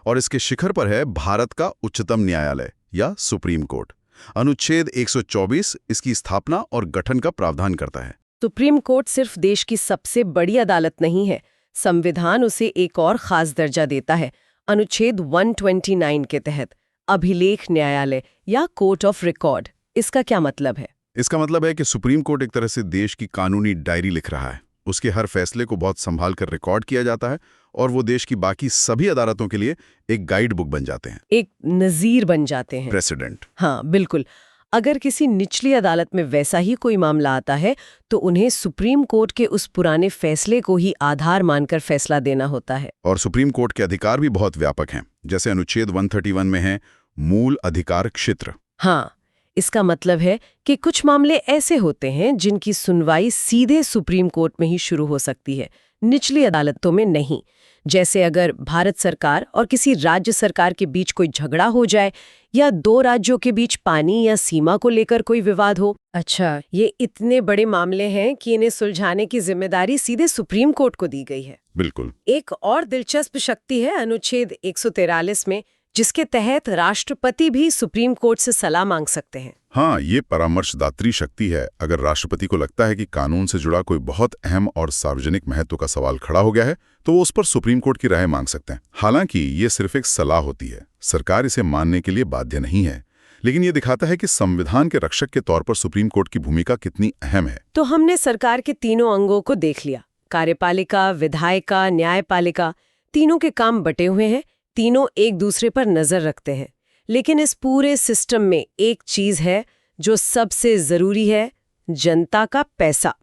और इसके शिखर पर है भारत का उच्चतम न्यायालय या सुप्रीम कोर्ट। अनुच्छेद 124 इसकी स्थापना और गठन का प्रावधान करता है। सुप्रीम कोर्ट सिर्फ देश की सबसे बड़ी अदालत नहीं है, संविधान उसे एक और खास दर्जा देता है। अनुच्छेद 129 के तहत अभिलेख न्यायालय या कोर्ट ऑफ रिकॉर्ड। इसका क्या मतलब है? इसका मतलब है कि सुप्रीम कोर्ट एक तरह से देश की कानूनी डायरी लिख रहा है। उसके हर फैसले को बहुत संभाल कर रिकॉर्ड किया जाता है और वो देश की बाकी सभी अदालतों के लिए एक गाइड बुक बन जाते हैं, एक नजीर बन जाते हैं। प्रेसिडेंट। हाँ बिल्कुल। अगर किसी निचली अदालत में वैसा ही कोई मामला आता है तो उन्हें सुप्रीम कोर्ट के उस पुराने फैसले को ही आधार मानकर फैसला देना होता है। और सुप्रीम कोर्ट के अधिकार भी बहुत व्यापक हैं, जैसे अनुच्छेद 131 में है मूल अधिकार क्षेत्र। हाँ, इसका मतलब है कि कुछ मामले ऐसे होते हैं जिनकी सुनवाई सीधे सुप्रीम कोर्ट में ही शुरू हो सकती है, निचली अदालतों में नहीं। जैसे अगर भारत सरकार और किसी राज्य सरकार के बीच कोई झगड़ा हो जाए या दो राज्यों के बीच पानी या सीमा को लेकर कोई विवाद हो। अच्छा, ये इतने बड़े मामले हैं कि इन्हें सुलझाने की जिम्मेदारी सीधे सुप्रीम कोर्ट को दी गई है। बिल्कुल। एक और दिलचस्प शक्ति है अनुच्छेद 143 में, जिसके तहत राष्ट्रपति भी सुप्रीम कोर्ट से सलाह मांग सकते हैं। हाँ, ये परामर्शदात्री शक्ति है। अगर राष्ट्रपति को लगता है कि कानून से जुड़ा कोई बहुत अहम और सार्वजनिक महत्व का सवाल खड़ा हो गया है, तो वो उस पर सुप्रीम कोर्ट की राय मांग सकते हैं। हालांकि ये सिर्फ एक सलाह होती है, सरकार इसे मानने के लिए बाध्य नहीं है, लेकिन ये दिखाता है कि संविधान के रक्षक के तौर पर सुप्रीम कोर्ट की भूमिका कितनी अहम है। तो हमने सरकार के तीनों अंगों को देख लिया, कार्यपालिका, विधायिका, न्यायपालिका, तीनों के काम बटे हुए हैं, तीनों एक दूसरे पर नजर रखते हैं। लेकिन इस पूरे सिस्टम में एक चीज है जो सबसे जरूरी है, जनता का पैसा।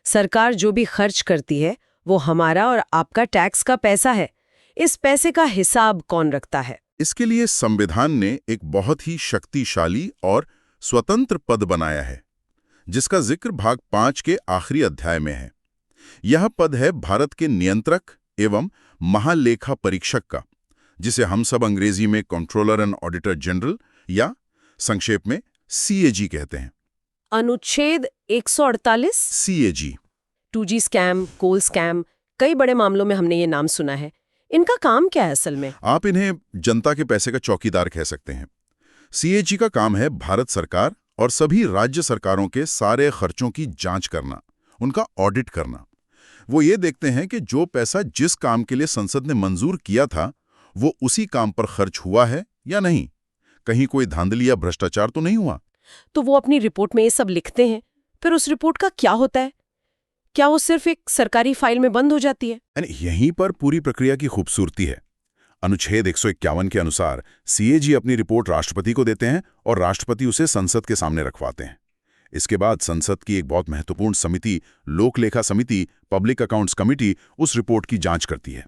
सरकार जो भी खर्च करती है वो हमारा और आपका टैक्स का पैसा है। इस पैसे का हिसाब कौन रखता है? इसके लिए संविधान ने एक बहुत ही शक्तिशाली और स्वतंत्र पद बनाया है, जिसका जिक्र भाग 5 के आखिरी अध्याय में है। यह पद है भारत के नियंत्रक एवं महालेखा परीक्षक का, जिसे हम सब अंग्रेजी में कंट्रोलर एंड ऑडिटर जनरल या संक्षेप में CAG कहते हैं। अनुच्छेद 148 CAG। 2G स्कैम, कोल स्कैम, कई बड़े मामलों में हमने ये नाम सुना है। इनका काम क्या है असल में? आप इन्हें जनता के पैसे का चौकीदार कह सकते हैं। CAG का काम है भारत सरकार और सभी राज्य सरकारों के सारे खर्चों की जांच करना, उनका ऑडिट करना। वो ये देखते हैं कि जो पैसा जिस काम के लिए संसद ने मंजूर किया था वो उसी काम पर खर्च हुआ है या नहीं, कहीं कोई धांधली या भ्रष्टाचार तो नहीं हुआ। तो वो अपनी रिपोर्ट में ये सब लिखते हैं, फिर उस रिपोर्ट का क्या होता है? क्या वो सिर्फ एक सरकारी फाइल में बंद हो जाती है? यहीं पर पूरी प्रक्रिया की खूबसूरती है। अनुच्छेद 151 के अनुसार CAG अपनी रिपोर्ट राष्ट्रपति को देते हैं और राष्ट्रपति उसे संसद के सामने रखवाते हैं। इसके बाद संसद की एक बहुत महत्वपूर्ण समिति, लोक लेखा समिति, पब्लिक अकाउंट्स कमिटी, उस रिपोर्ट की जांच करती है।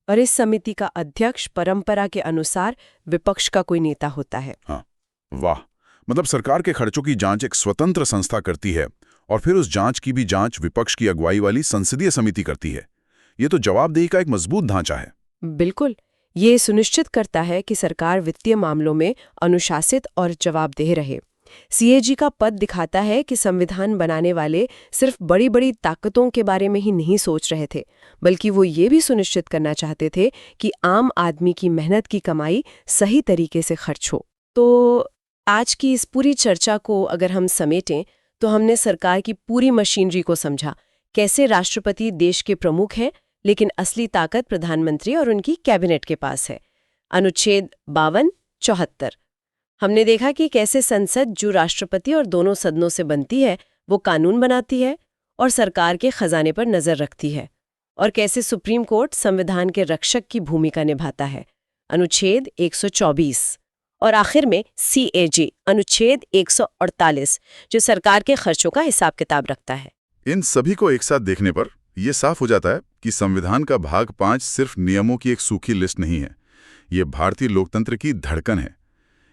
और इस समिति का अध्यक्ष परंपरा के अनुसार विपक्ष का कोई नेता होता है। हाँ, वाह, मतलब सरकार के खर्चों की जांच एक स्वतंत्र संस्था करती है और फिर उस जांच की भी जांच विपक्ष की अगुवाई वाली संसदीय समिति करती है। ये तो जवाबदेही का एक मजबूत ढांचा है। बिल्कुल, ये सुनिश्चित करता है कि सरकार वित्तीय मामलों में अनुशासित और जवाबदेह रहे। CAG का पद दिखाता है कि संविधान बनाने वाले सिर्फ बड़ी बड़ी ताकतों के बारे में ही नहीं सोच रहे थे, बल्कि वो ये भी सुनिश्चित करना चाहते थे कि आम आदमी की मेहनत की कमाई सही तरीके से खर्च हो। तो आज की इस पूरी चर्चा को अगर हम समेटें तो हमने सरकार की पूरी मशीनरी को समझा, कैसे राष्ट्रपति देश के प्रमुख हैं, लेकिन असली ताकत प्रधानमंत्री और उनकी कैबिनेट के पास है। अनुच्छेद 52-74। हमने देखा कि कैसे संसद, जो राष्ट्रपति और दोनों सदनों से बनती है, वो कानून बनाती है और सरकार के खजाने पर नजर रखती है, और कैसे सुप्रीम कोर्ट संविधान के रक्षक की भूमिका निभाता है। अनुच्छेद 124। और आखिर में CAG, अनुच्छेद 148, जो सरकार के खर्चों का हिसाब किताब रखता है। इन सभी को एक साथ देखने पर यह साफ हो जाता है कि संविधान का भाग 5 सिर्फ नियमों की एक सूखी लिस्ट नहीं है। ये भारतीय लोकतंत्र की धड़कन है।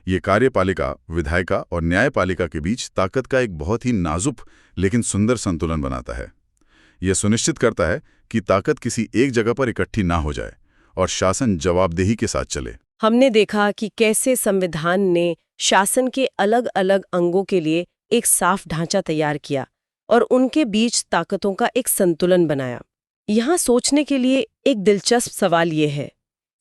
ये कार्यपालिका, विधायिका और न्यायपालिका के बीच ताकत का एक बहुत ही नाजुक लेकिन सुंदर संतुलन बनाता है। यह सुनिश्चित करता है कि ताकत किसी एक जगह पर इकट्ठी ना हो जाए और शासन जवाबदेही के साथ चले। हमने देखा कि कैसे संविधान ने शासन के अलग अलग अंगों के लिए एक साफ ढांचा तैयार किया और उनके बीच ताकतों का एक संतुलन बनाया। यहाँ सोचने के लिए एक दिलचस्प सवाल ये है,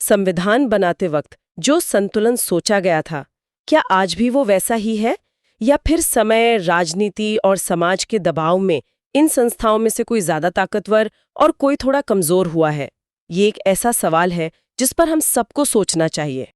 संविधान बनाते वक्त जो संतुलन सोचा गया था, क्या आज भी वो वैसा ही है, या फिर समय, राजनीति और समाज के दबाव में इन संस्थाओं में से कोई ज्यादा ताकतवर और कोई थोड़ा कमजोर हुआ है? ये एक ऐसा सवाल है जिस पर हम सबको सोचना चाहिए।